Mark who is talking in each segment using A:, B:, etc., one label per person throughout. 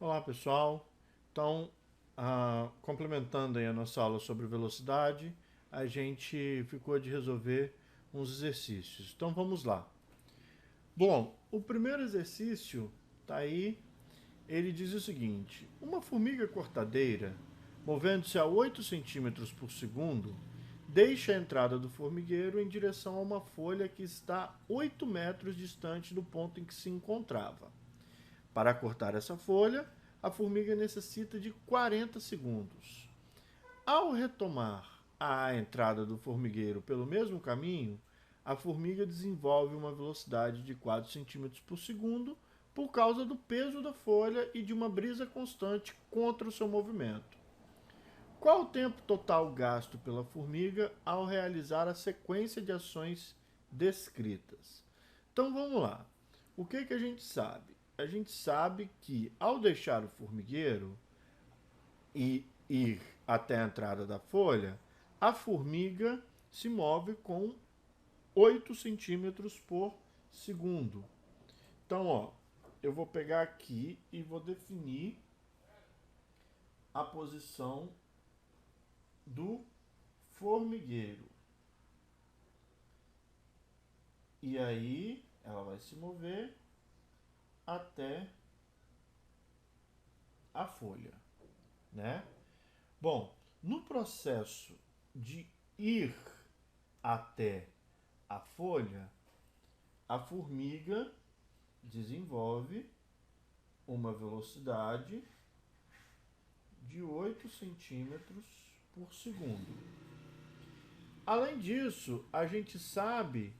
A: Olá pessoal, então complementando aí a nossa aula sobre velocidade, a gente ficou de resolver uns exercícios. Então vamos lá. Bom, o primeiro exercício está aí, ele diz o seguinte: uma formiga cortadeira, movendo-se a 8 centímetros por segundo, deixa a entrada do formigueiro em direção a uma folha que está 8 metros distante do ponto em que se encontrava. Para cortar essa folha, a formiga necessita de 40 segundos. Ao retomar a entrada do formigueiro pelo mesmo caminho, a formiga desenvolve uma velocidade de 4 centímetros por segundo por causa do peso da folha e de uma brisa constante contra o seu movimento. Qual o tempo total gasto pela formiga ao realizar a sequência de ações descritas? Então vamos lá. O que a gente sabe? A gente sabe que ao deixar o formigueiro e ir até a entrada da folha, a formiga se move com 8 centímetros por segundo. Então, eu vou pegar aqui e vou definir a posição do formigueiro. E aí ela vai se mover até a folha, né? Bom, no processo de ir até a folha, a formiga desenvolve uma velocidade de 8 centímetros por segundo. Além disso, a gente sabe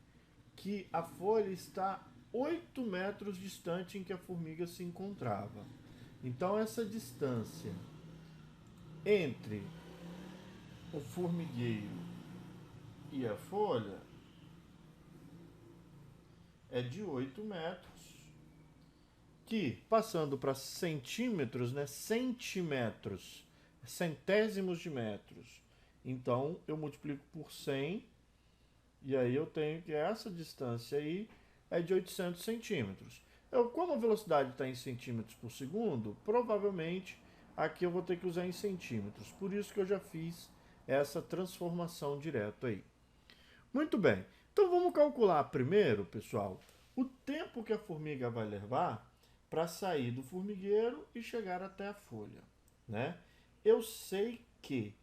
A: que a folha está 8 metros distante em que a formiga se encontrava. Então, essa distância entre o formigueiro e a folha é de 8 metros, que, passando para centímetros, né, centímetros, centésimos de metros. Então, eu multiplico por 100, e aí eu tenho que essa distância aí é de 800 centímetros. Como a velocidade está em centímetros por segundo, provavelmente aqui eu vou ter que usar em centímetros. Por isso que eu já fiz essa transformação direto aí. Muito bem. Então vamos calcular primeiro, pessoal, o tempo que a formiga vai levar para sair do formigueiro e chegar até a folha, né? Eu sei que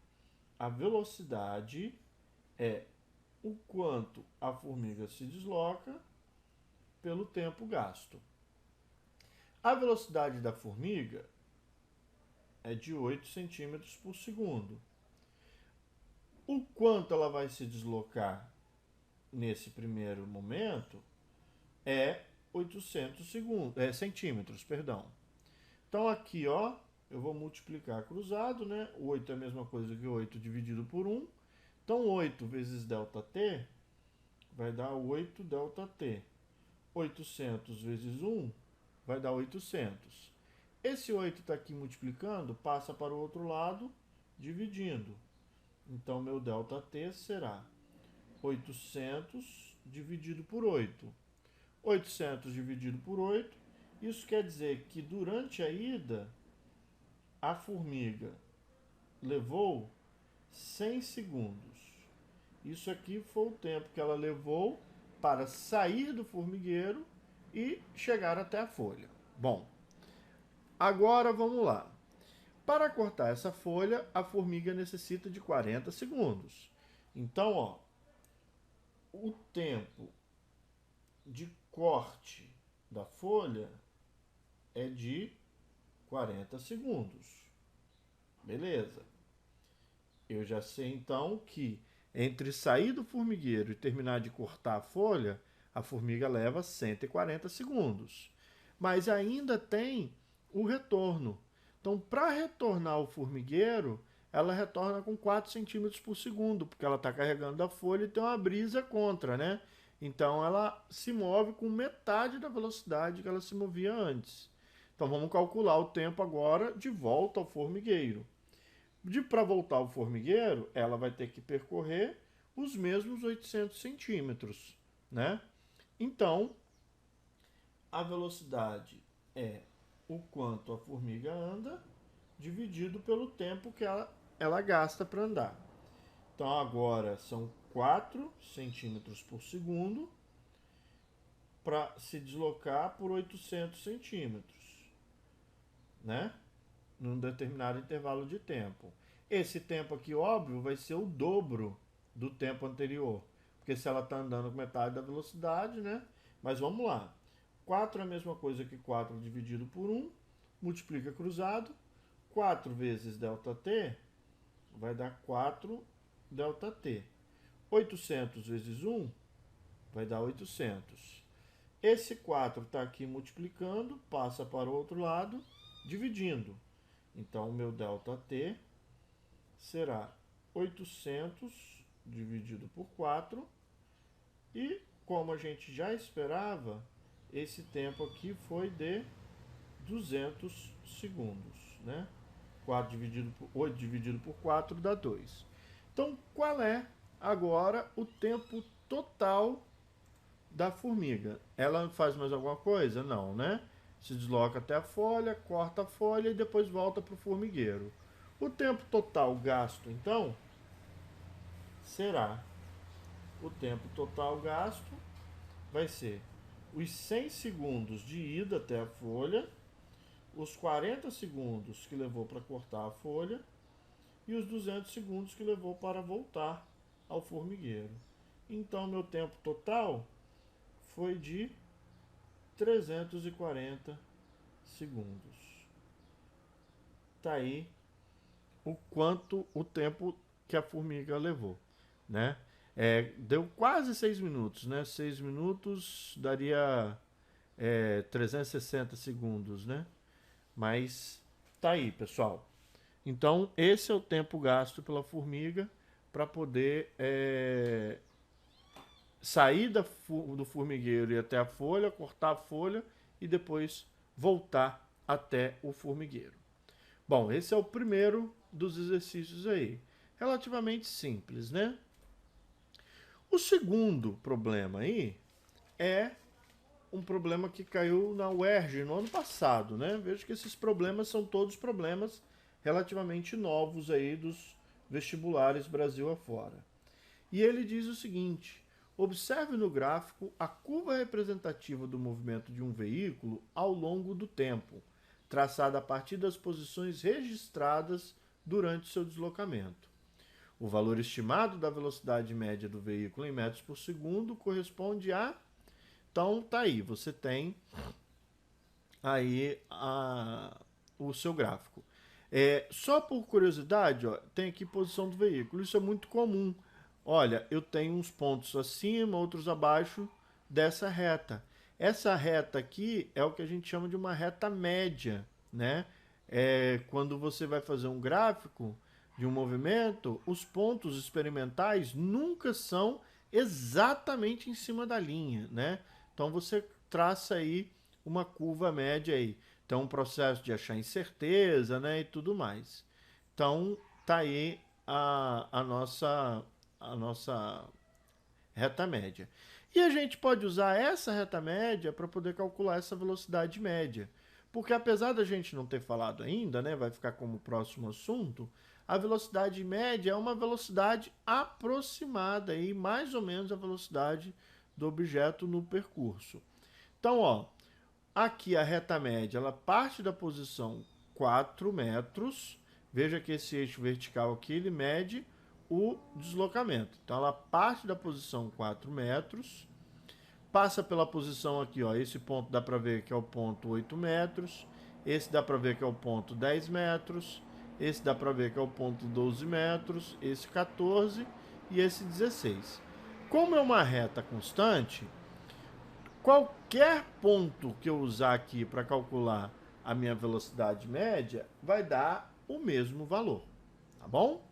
A: a velocidade é o quanto a formiga se desloca pelo tempo gasto. A velocidade da formiga é de 8 centímetros por segundo. O quanto ela vai se deslocar nesse primeiro momento é 800 centímetros, perdão. Então aqui, eu vou multiplicar cruzado, né? 8 é a mesma coisa que 8 dividido por 1. Então 8 vezes ΔT vai dar 8 ΔT. 800 vezes 1 vai dar 800. Esse 8 está aqui multiplicando, passa para o outro lado, dividindo. Então meu ΔT será 800 dividido por 8. 800 dividido por 8, isso quer dizer que durante a ida, a formiga levou 100 segundos. Isso aqui foi o tempo que ela levou para sair do formigueiro e chegar até a folha. Bom, agora vamos lá. Para cortar essa folha, a formiga necessita de 40 segundos. Então, o tempo de corte da folha é de 40 segundos. Beleza. Eu já sei então que entre sair do formigueiro e terminar de cortar a folha, a formiga leva 140 segundos. Mas ainda tem o retorno. Então, para retornar ao formigueiro, ela retorna com 4 centímetros por segundo, porque ela está carregando a folha e tem uma brisa contra, né? Então, ela se move com metade da velocidade que ela se movia antes. Então, vamos calcular o tempo agora de volta ao formigueiro. Para voltar ao formigueiro, ela vai ter que percorrer os mesmos 800 centímetros, né? Então, a velocidade é o quanto a formiga anda dividido pelo tempo que ela gasta para andar. Então agora são 4 centímetros por segundo para se deslocar por 800 centímetros, né? Num determinado intervalo de tempo. Esse tempo aqui, óbvio, vai ser o dobro do tempo anterior, porque se ela está andando com metade da velocidade, né? Mas vamos lá. 4 é a mesma coisa que 4 dividido por 1, multiplica cruzado. 4 vezes ΔT vai dar 4 ΔT. 800 vezes 1 vai dar 800. Esse 4 está aqui multiplicando, passa para o outro lado, dividindo. Então, o meu ΔT será 800 dividido por 4. E, como a gente já esperava, esse tempo aqui foi de 200 segundos, né? 8 dividido por 4 dá 2. Então, qual é agora o tempo total da formiga? Ela faz mais alguma coisa? Não, né? Se desloca até a folha, corta a folha e depois volta para o formigueiro. O tempo total gasto, então, será o tempo total gasto vai ser os 100 segundos de ida até a folha, os 40 segundos que levou para cortar a folha e os 200 segundos que levou para voltar ao formigueiro. Então, meu tempo total foi de 340 segundos. Tá aí o tempo que a formiga levou, né? Deu quase 6 minutos, né? 6 minutos daria 360 segundos, né? Mas tá aí, pessoal. Então, esse é o tempo gasto pela formiga para poder sair do formigueiro e ir até a folha, cortar a folha e depois voltar até o formigueiro. Bom, esse é o primeiro dos exercícios aí. Relativamente simples, né? O segundo problema aí é um problema que caiu na UERJ no ano passado, né? Vejo que esses problemas são todos problemas relativamente novos aí dos vestibulares Brasil afora. E ele diz o seguinte: observe no gráfico a curva representativa do movimento de um veículo ao longo do tempo, traçada a partir das posições registradas durante seu deslocamento. O valor estimado da velocidade média do veículo em metros por segundo corresponde a... Então, tá aí, você tem aí o seu gráfico. Só por curiosidade, ó, tem aqui posição do veículo, isso é muito comum. Olha, eu tenho uns pontos acima, outros abaixo dessa reta. Essa reta aqui é o que a gente chama de uma reta média, né? Quando você vai fazer um gráfico de um movimento, os pontos experimentais nunca são exatamente em cima da linha, né? Então você traça aí uma curva média aí. Então, um processo de achar incerteza, né, e tudo mais. Então, tá aí a nossa reta média. E a gente pode usar essa reta média para poder calcular essa velocidade média. Porque apesar da gente não ter falado ainda, né, vai ficar como próximo assunto, a velocidade média é uma velocidade aproximada, aí, mais ou menos a velocidade do objeto no percurso. Então, ó, aqui a reta média, ela parte da posição 4 metros. Veja que esse eixo vertical aqui, ele mede o deslocamento. Então, ela parte da posição 4 metros, passa pela posição aqui, ó, esse ponto dá para ver que é o ponto 8 metros, esse dá para ver que é o ponto 10 metros, esse dá para ver que é o ponto 12 metros, esse 14 e esse 16. Como é uma reta constante, qualquer ponto que eu usar aqui para calcular a minha velocidade média vai dar o mesmo valor, tá bom?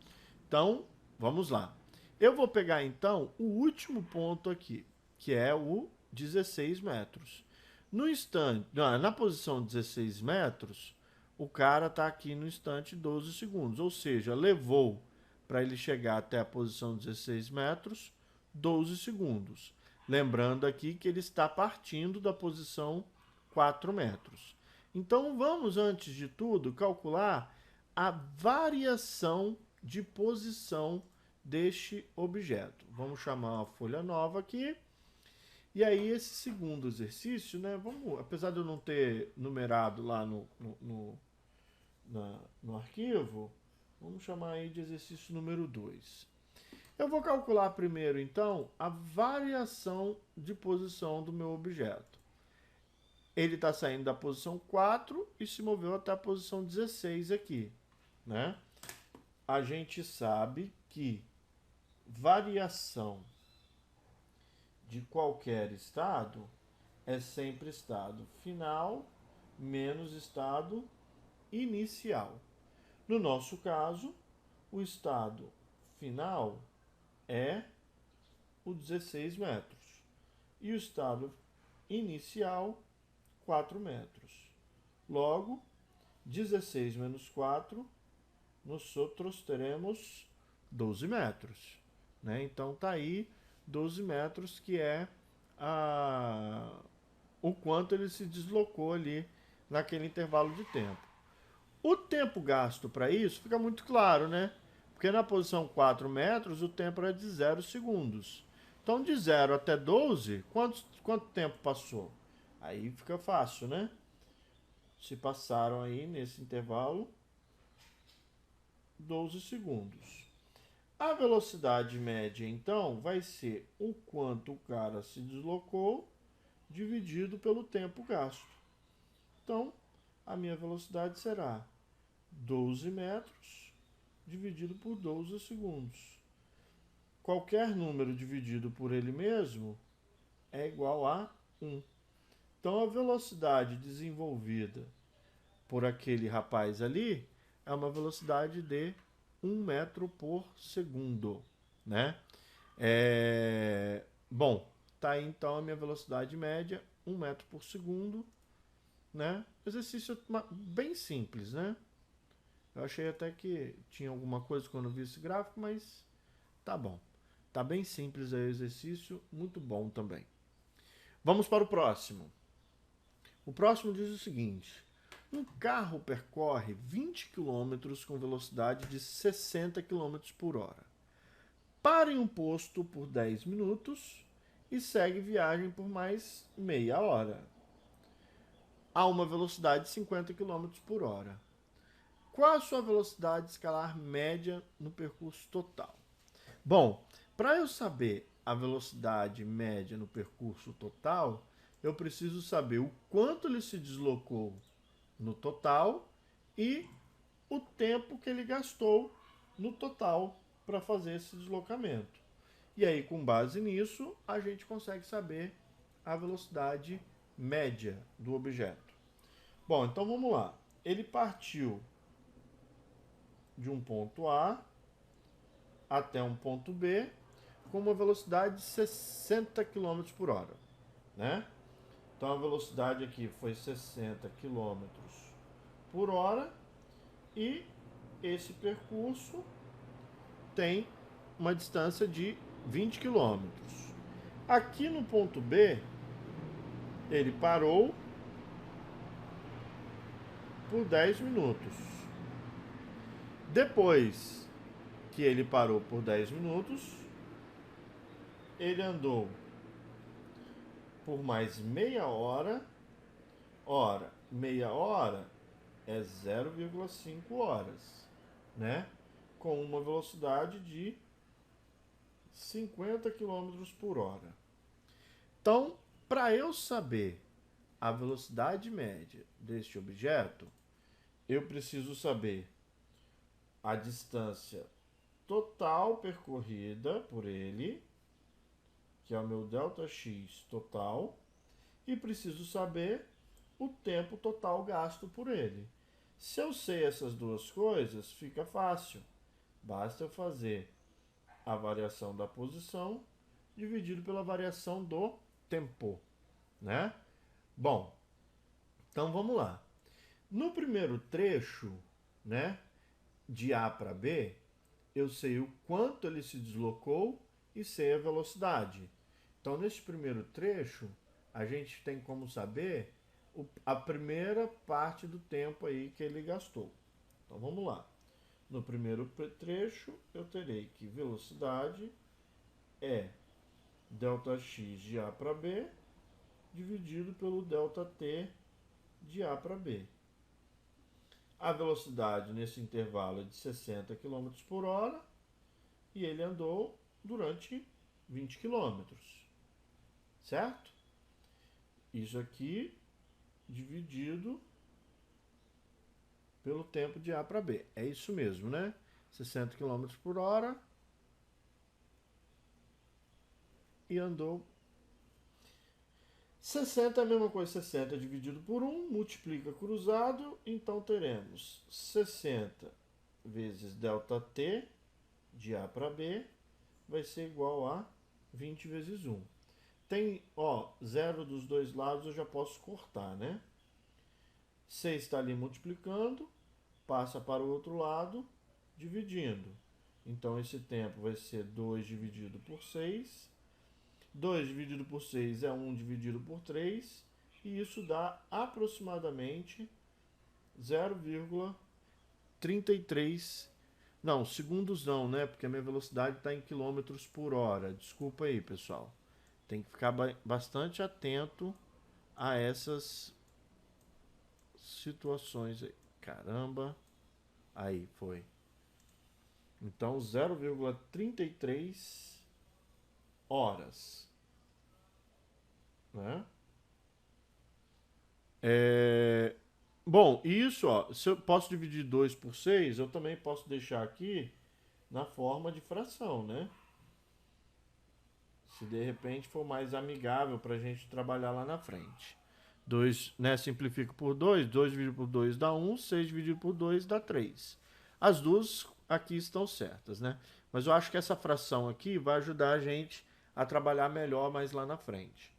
A: Então, vamos lá. Eu vou pegar, então, o último ponto aqui, que é o 16 metros. No instante, na posição 16 metros, o cara está aqui no instante 12 segundos, ou seja, levou para ele chegar até a posição 16 metros 12 segundos. Lembrando aqui que ele está partindo da posição 4 metros. Então vamos, antes de tudo, calcular a variação de posição deste objeto. Vamos chamar uma folha nova aqui. E aí esse segundo exercício, né? Apesar de eu não ter numerado lá no arquivo, vamos chamar aí de exercício número 2. Eu vou calcular primeiro, então, a variação de posição do meu objeto. Ele está saindo da posição 4 e se moveu até a posição 16 aqui, né? A gente sabe que variação de qualquer estado é sempre estado final menos estado inicial. No nosso caso, o estado final é o 16 metros e o estado inicial 4 metros. Logo, 16 menos 4, nós outros teremos 12 metros. Né? Então, está aí 12 metros, que é o quanto ele se deslocou ali naquele intervalo de tempo. O tempo gasto para isso fica muito claro, né? Porque na posição 4 metros, o tempo era de 0 segundos. Então, de 0 até 12, quanto tempo passou? Aí fica fácil, né? Se passaram aí, nesse intervalo, 12 segundos. A velocidade média, então, vai ser o quanto o cara se deslocou dividido pelo tempo gasto. Então, a minha velocidade será 12 metros dividido por 12 segundos. Qualquer número dividido por ele mesmo é igual a 1. Então, a velocidade desenvolvida por aquele rapaz ali é uma velocidade de 1 metro por segundo, né? Bom, tá aí então a minha velocidade média, 1 metro por segundo, né? Exercício bem simples, né? Eu achei até que tinha alguma coisa quando eu vi esse gráfico, mas tá bom. Tá bem simples aí o exercício, muito bom também. Vamos para o próximo. O próximo diz o seguinte: um carro percorre 20 km com velocidade de 60 km por hora. Para em um posto por 10 minutos e segue viagem por mais meia hora, a uma velocidade de 50 km por hora. Qual a sua velocidade escalar média no percurso total? Bom, para eu saber a velocidade média no percurso total, eu preciso saber o quanto ele se deslocou no total e o tempo que ele gastou no total para fazer esse deslocamento. E aí, com base nisso, a gente consegue saber a velocidade média do objeto. Bom, então vamos lá. Ele partiu de um ponto A até um ponto B com uma velocidade de 60 km por hora, né? Então a velocidade aqui foi 60 km por hora e esse percurso tem uma distância de 20 km. Aqui no ponto B, ele parou por 10 minutos. Depois que ele parou por 10 minutos, ele andou por mais meia hora. Ora, meia hora é 0,5 horas, né? Com uma velocidade de 50 km por hora. Então, para eu saber a velocidade média deste objeto, eu preciso saber a distância total percorrida por ele, que é o meu ΔX total, e preciso saber o tempo total gasto por ele. Se eu sei essas duas coisas, fica fácil. Basta eu fazer a variação da posição dividido pela variação do tempo, né? Bom, então vamos lá. No primeiro trecho, né, de A para B, eu sei o quanto ele se deslocou e sei a velocidade. Então, nesse primeiro trecho, a gente tem como saber a primeira parte do tempo aí que ele gastou. Então vamos lá. No primeiro trecho, eu terei que velocidade é ΔX de A para B dividido pelo ΔT de A para B. A velocidade nesse intervalo é de 60 km por hora e ele andou durante 20 km, certo? Isso aqui dividido pelo tempo de A para B. É isso mesmo, né? 60 km por hora e andou 60 é a mesma coisa, 60 dividido por 1, multiplica cruzado, então teremos 60 vezes ΔT de A para B vai ser igual a 20 vezes 1. Tem, ó, zero dos dois lados, eu já posso cortar, né? 6 está ali multiplicando, passa para o outro lado, dividindo. Então esse tempo vai ser 2 dividido por 6. 2 dividido por 6 é 1 dividido por 3, e isso dá aproximadamente 0,33. Não, segundos não, né? Porque a minha velocidade está em quilômetros por hora. Desculpa aí, pessoal. Tem que ficar bastante atento a essas situações aí. Caramba. Aí, foi. Então, 0,33 horas. Né? Bom, isso, ó, se eu posso dividir 2 por 6, eu também posso deixar aqui na forma de fração, né? Se de repente for mais amigável para a gente trabalhar lá na frente. 2, né, simplifico por 2, 2 dividido por 2 dá 1, 6 dividido por 2 dá 3. As duas aqui estão certas, né? Mas eu acho que essa fração aqui vai ajudar a gente a trabalhar melhor mais lá na frente.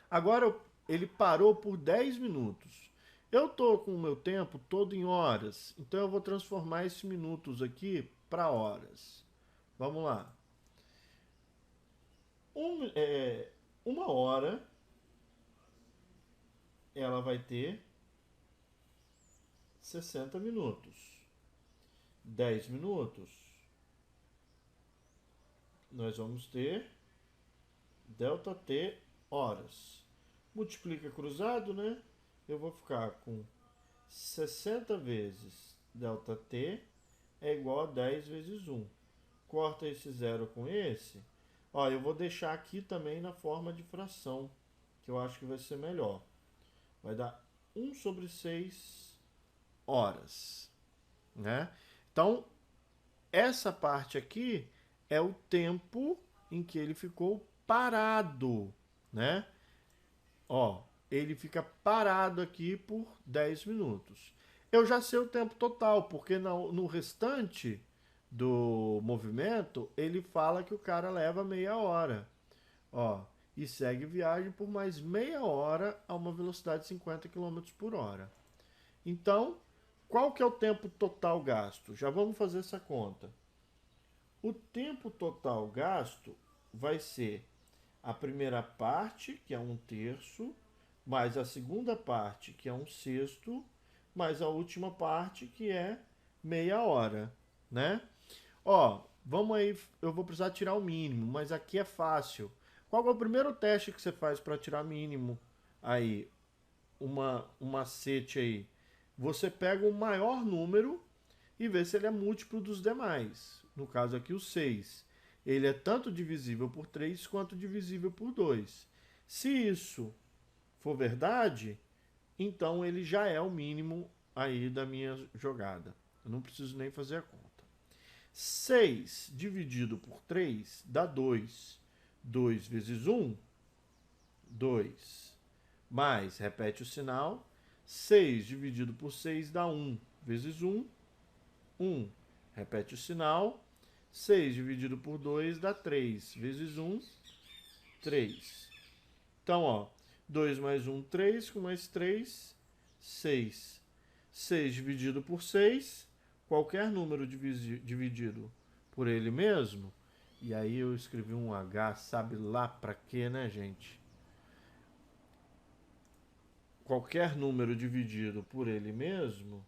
A: Agora ele parou por 10 minutos. Eu estou com o meu tempo todo em horas, então eu vou transformar esses minutos aqui para horas. Vamos lá. Uma hora ela vai ter 60 minutos. 10 minutos nós vamos ter ΔT horas. Multiplica cruzado, né? Eu vou ficar com 60 vezes ΔT é igual a 10 vezes 1. Corta esse zero com esse. Ó, eu vou deixar aqui também na forma de fração, que eu acho que vai ser melhor. Vai dar 1 sobre 6 horas. Né? Então, essa parte aqui é o tempo em que ele ficou parado. Né? Ó, ele fica parado aqui por 10 minutos. Eu já sei o tempo total, porque no restante do movimento, ele fala que o cara leva meia hora. Ó, e segue viagem por mais meia hora a uma velocidade de 50 km por hora. Então, qual que é o tempo total gasto? Já vamos fazer essa conta. O tempo total gasto vai ser a primeira parte, que é 1/3, mais a segunda parte, que é 1/6, mais a última parte, que é meia hora, né? Ó, vamos aí, eu vou precisar tirar o mínimo, mas aqui é fácil. Qual é o primeiro teste que você faz para tirar mínimo? Aí, um macete aí. Você pega o maior número e vê se ele é múltiplo dos demais. No caso aqui, o 6. Ele é tanto divisível por 3 quanto divisível por 2. Se isso for verdade, então ele já é o mínimo aí da minha jogada. Eu não preciso nem fazer a conta. 6 dividido por 3 dá 2. 2 vezes 1, 2. Mais, repete o sinal, 6 dividido por 6 dá 1 vezes 1, 1. Repete o sinal, 6 dividido por 2 dá 3 vezes 1, 3. Então, ó, 2 mais 1, 3, com mais 3, 6. 6 dividido por 6, qualquer número dividido por ele mesmo, e aí eu escrevi um H, sabe lá pra quê, né, gente? qualquer número dividido por ele mesmo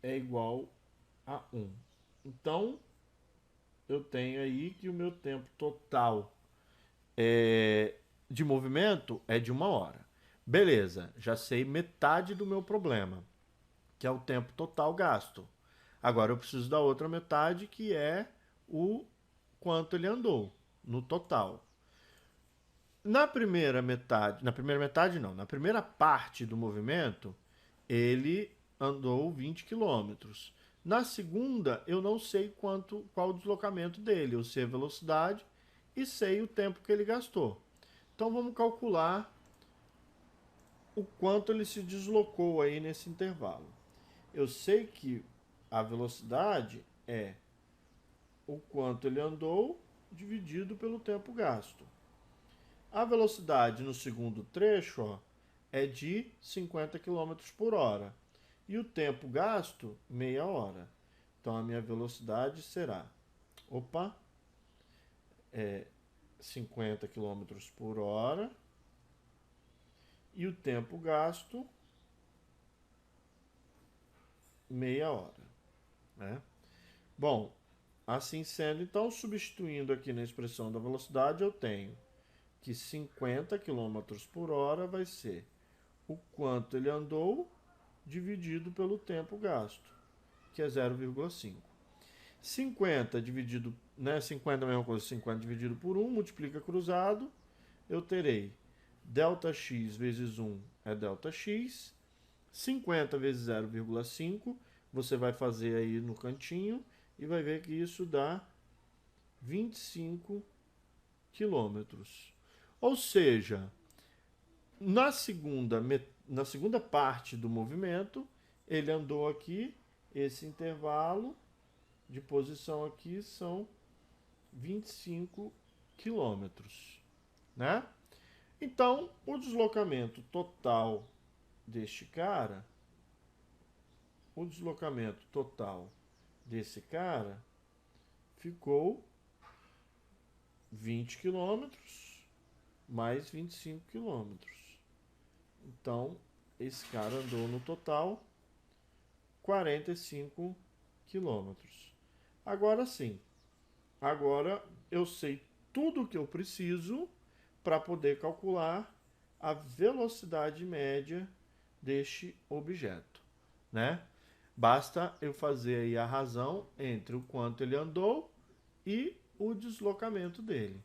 A: é igual a 1. Então, eu tenho aí que o meu tempo total de movimento é de 1 hora. Beleza, já sei metade do meu problema, que é o tempo total gasto. Agora eu preciso da outra metade, que é o quanto ele andou no total. Na primeira parte do movimento, ele andou 20 quilômetros. Na segunda, eu não sei qual o deslocamento dele. Eu sei a velocidade e sei o tempo que ele gastou. Então vamos calcular o quanto ele se deslocou aí nesse intervalo. Eu sei que a velocidade é o quanto ele andou dividido pelo tempo gasto. A velocidade no segundo trecho é de 50 km por hora. E o tempo gasto, meia hora. Então a minha velocidade será 50 km por hora. E o tempo gasto, meia hora. Né? Bom, assim sendo, então, substituindo aqui na expressão da velocidade, eu tenho que 50 km por hora vai ser o quanto ele andou dividido pelo tempo gasto, que é 0,5. 50 dividido, 50 é a mesma coisa, 50 dividido por 1, multiplica cruzado, eu terei ΔX vezes 1 é ΔX, 50 vezes 0,5, você vai fazer aí no cantinho e vai ver que isso dá 25 quilômetros. Ou seja, na segunda parte do movimento, ele andou aqui, esse intervalo de posição aqui são 25 quilômetros, né? Então, o deslocamento total deste cara, ficou 20 quilômetros mais 25 quilômetros. Então, esse cara andou no total 45 quilômetros. Agora sim, agora eu sei tudo o que eu preciso para poder calcular a velocidade média deste objeto, né? Basta eu fazer aí a razão entre o quanto ele andou e o deslocamento dele.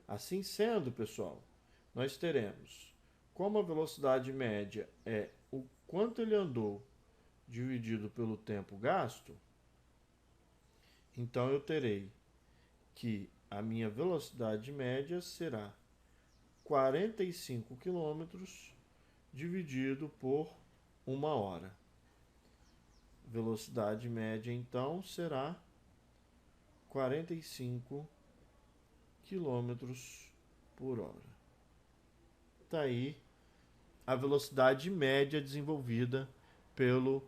A: Assim sendo, pessoal, nós teremos, como a velocidade média é o quanto ele andou dividido pelo tempo gasto, então eu terei que a minha velocidade média será 45 km dividido por 1 hora. Velocidade média, então, será 45 km por hora. Está aí a velocidade média desenvolvida pelo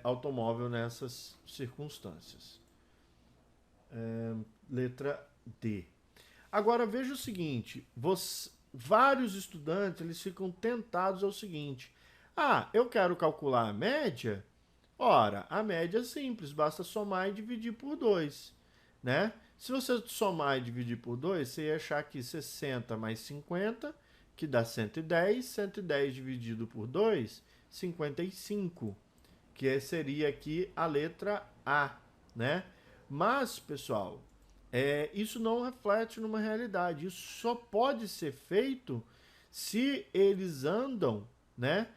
A: automóvel nessas circunstâncias. Letra D. Agora veja o seguinte, vários estudantes eles ficam tentados ao seguinte: eu quero calcular a média. Ora, a média é simples, basta somar e dividir por 2, né? Se você somar e dividir por 2, você ia achar que 60 mais 50, que dá 110, 110 dividido por 2, 55, que seria aqui a letra A, né? Mas, pessoal, isso não reflete numa realidade. Isso só pode ser feito se eles andam, né,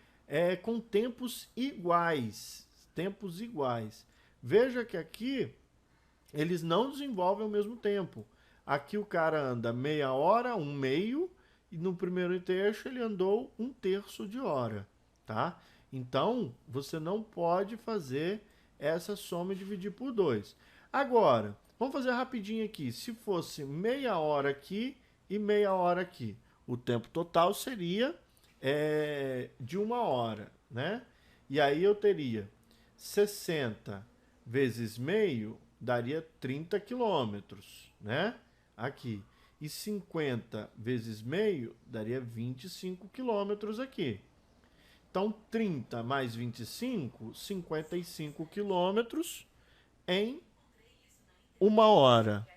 A: com tempos iguais. Veja que aqui eles não desenvolvem ao mesmo tempo. Aqui o cara anda meia hora, 1/2, e no primeiro trecho ele andou 1/3 de hora, tá? Então, você não pode fazer essa soma e dividir por 2. Agora, vamos fazer rapidinho aqui. Se fosse meia hora aqui e meia hora aqui, o tempo total seria de 1 hora, né? E aí eu teria 60 vezes meio daria 30 quilômetros, né? Aqui. E 50 vezes meio daria 25 quilômetros aqui. Então, 30 mais 25, 55 quilômetros em 1 hora.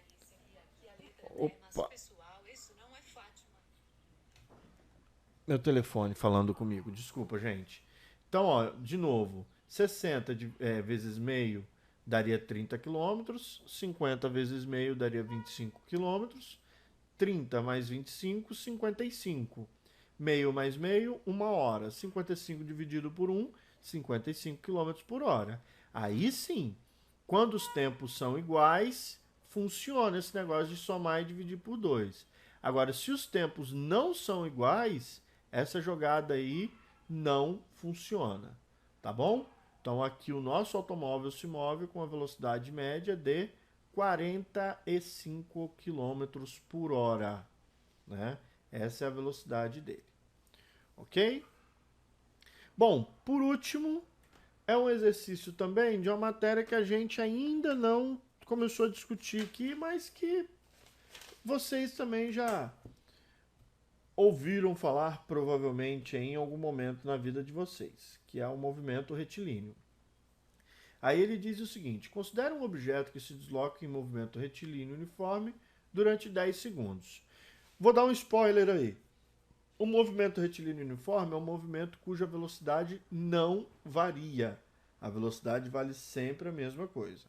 A: Opa! Meu telefone falando comigo, desculpa, gente. Então, ó, de novo, 60 vezes meio daria 30 quilômetros, 50 vezes meio daria 25 quilômetros, 30 mais 25, 55. Meio mais meio, 1 hora. 55 dividido por 1, 55 quilômetros por hora. Aí sim, quando os tempos são iguais, funciona esse negócio de somar e dividir por 2. Agora, se os tempos não são iguais, essa jogada aí não funciona, tá bom? Então aqui o nosso automóvel se move com a velocidade média de 45 quilômetros por hora, né? Essa é a velocidade dele, ok? Bom, por último, é um exercício também de uma matéria que a gente ainda não começou a discutir aqui, mas que vocês também já ouviram falar provavelmente em algum momento na vida de vocês, que é o movimento retilíneo. Aí ele diz o seguinte: considere um objeto que se desloca em movimento retilíneo uniforme durante 10 segundos. Vou dar um spoiler aí. O movimento retilíneo uniforme é um movimento cuja velocidade não varia. A velocidade vale sempre a mesma coisa.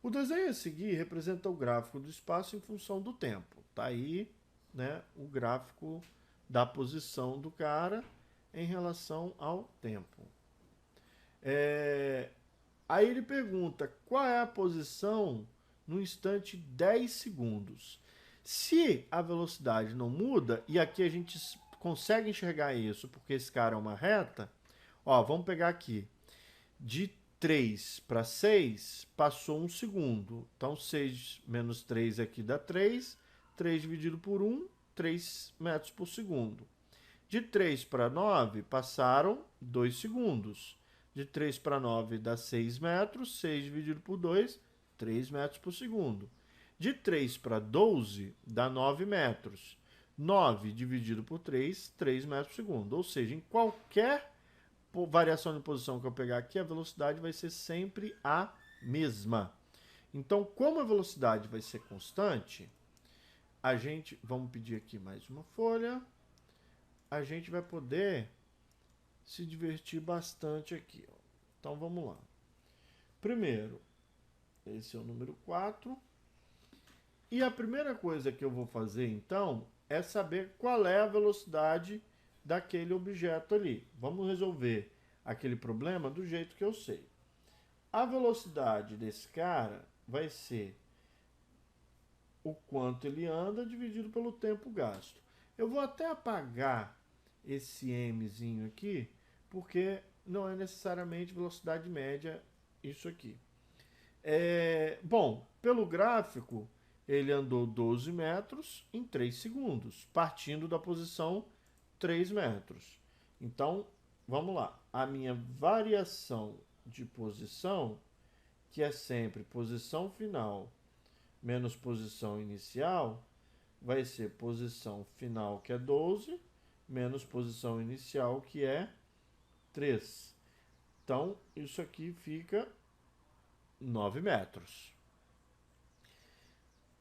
A: O desenho a seguir representa o gráfico do espaço em função do tempo. Tá aí, né, o gráfico da posição do cara em relação ao tempo. Aí ele pergunta qual é a posição no instante 10 segundos. Se a velocidade não muda, e aqui a gente consegue enxergar isso porque esse cara é uma reta, ó, vamos pegar aqui. De 3 para 6, passou 1 segundo. Então, 6 menos 3 aqui dá 3. 3 dividido por 1, 3 metros por segundo. De 3 para 9, passaram 2 segundos. De 3 para 9 dá 6 metros. 6 dividido por 2, 3 metros por segundo. De 3 para 12, dá 9 metros. 9 dividido por 3, 3 metros por segundo. Ou seja, em qualquer variação de posição que eu pegar aqui, a velocidade vai ser sempre a mesma. Então, como a velocidade vai ser constante, a gente, vamos pedir aqui mais uma folha, a gente vai poder se divertir bastante aqui. Ó. Então, vamos lá. Primeiro, esse é o número 4. E a primeira coisa que eu vou fazer, então, é saber qual é a velocidade daquele objeto ali. Vamos resolver aquele problema do jeito que eu sei. A velocidade desse cara vai ser o quanto ele anda dividido pelo tempo gasto. Eu vou até apagar esse mzinho aqui, porque não é necessariamente velocidade média isso aqui. Bom, pelo gráfico, ele andou 12 metros em 3 segundos, partindo da posição 3 metros. Então, vamos lá. A minha variação de posição, que é sempre posição final menos posição inicial, vai ser posição final, que é 12, menos posição inicial, que é 3. Então, isso aqui fica 9 metros.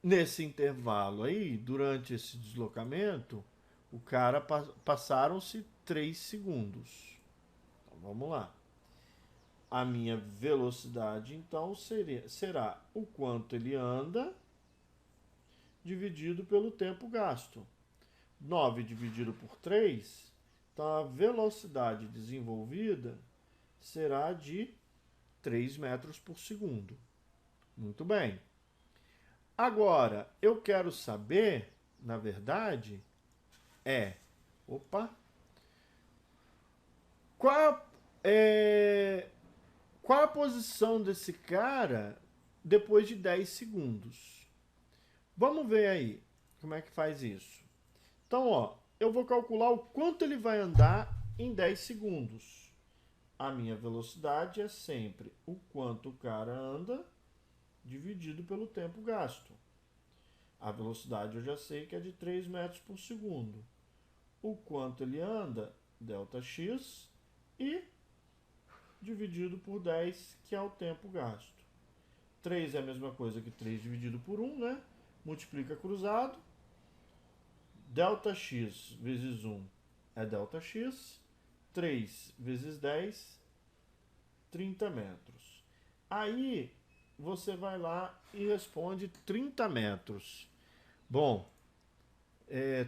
A: Nesse intervalo aí, durante esse deslocamento, o cara passaram-se 3 segundos. Então, vamos lá. A minha velocidade, então, será o quanto ele anda dividido pelo tempo gasto. 9 dividido por 3, então a velocidade desenvolvida será de 3 metros por segundo. Muito bem. Agora, eu quero saber, na verdade, qual a posição desse cara depois de 10 segundos. Vamos ver aí como é que faz isso. Então, ó, eu vou calcular o quanto ele vai andar em 10 segundos. A minha velocidade é sempre o quanto o cara anda dividido pelo tempo gasto. A velocidade eu já sei que é de 3 metros por segundo. O quanto ele anda, ΔX, e dividido por 10, que é o tempo gasto. 3 é a mesma coisa que 3 dividido por 1, né? Multiplica cruzado. ΔX vezes 1 é ΔX. 3 vezes 10, 30 metros. Aí você vai lá e responde 30 metros. Bom,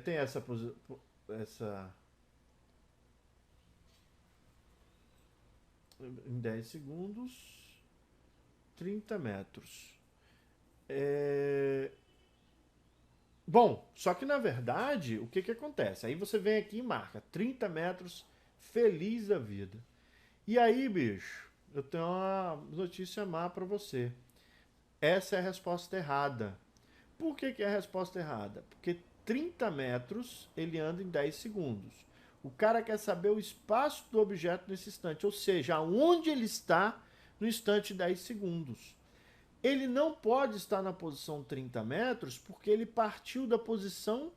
A: tem essa em 10 segundos, 30 metros. Bom, só que na verdade, o que que acontece? Aí você vem aqui e marca 30 metros, feliz da vida. E aí, bicho, eu tenho uma notícia má pra você. Essa é a resposta errada. Por que que é a resposta errada? Porque 30 metros ele anda em 10 segundos. O cara quer saber o espaço do objeto nesse instante, ou seja, aonde ele está no instante 10 segundos. Ele não pode estar na posição 30 metros porque ele partiu da posição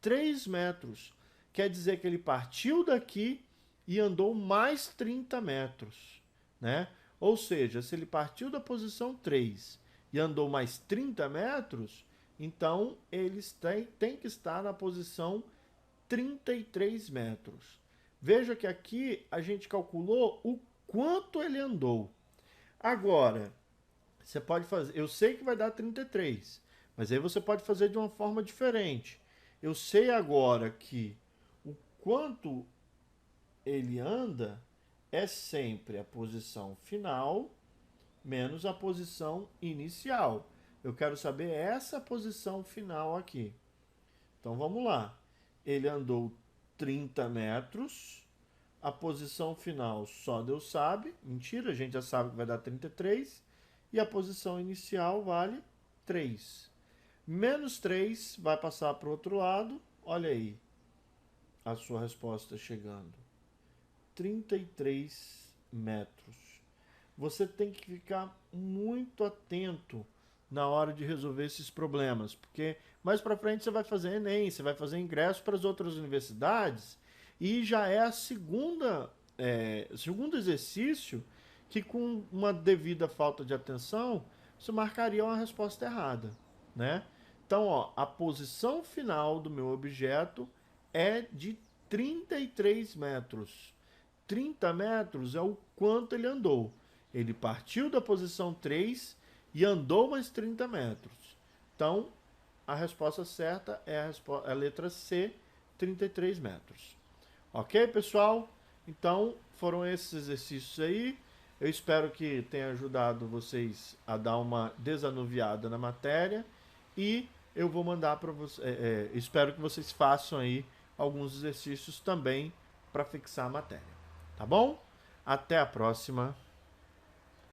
A: 3 metros. Quer dizer que ele partiu daqui e andou mais 30 metros, né? Ou seja, se ele partiu da posição 3 e andou mais 30 metros, então eles têm que estar na posição 33 metros. Veja que aqui a gente calculou o quanto ele andou. Agora, você pode fazer, eu sei que vai dar 33, mas aí você pode fazer de uma forma diferente. Eu sei agora que o quanto ele anda é sempre a posição final menos a posição inicial. Eu quero saber essa posição final aqui. Então vamos lá. Ele andou 30 metros. A posição final só Deus sabe. Mentira, a gente já sabe que vai dar 33. E a posição inicial vale 3. Menos 3 vai passar para o outro lado. Olha aí a sua resposta chegando. 33 metros. Você tem que ficar muito atento na hora de resolver esses problemas, porque mais para frente você vai fazer Enem, você vai fazer ingresso para as outras universidades e já é a segundo exercício que com uma devida falta de atenção você marcaria uma resposta errada, né? Então, ó, a posição final do meu objeto é de 33 metros. 30 metros é o quanto ele andou. Ele partiu da posição 3 e andou mais 30 metros. Então, a resposta certa é a letra C, 33 metros. Ok, pessoal? Então, foram esses exercícios aí. Eu espero que tenha ajudado vocês a dar uma desanuviada na matéria. E eu vou mandar para vocês. Espero que vocês façam aí alguns exercícios também para fixar a matéria. Tá bom? Até a próxima.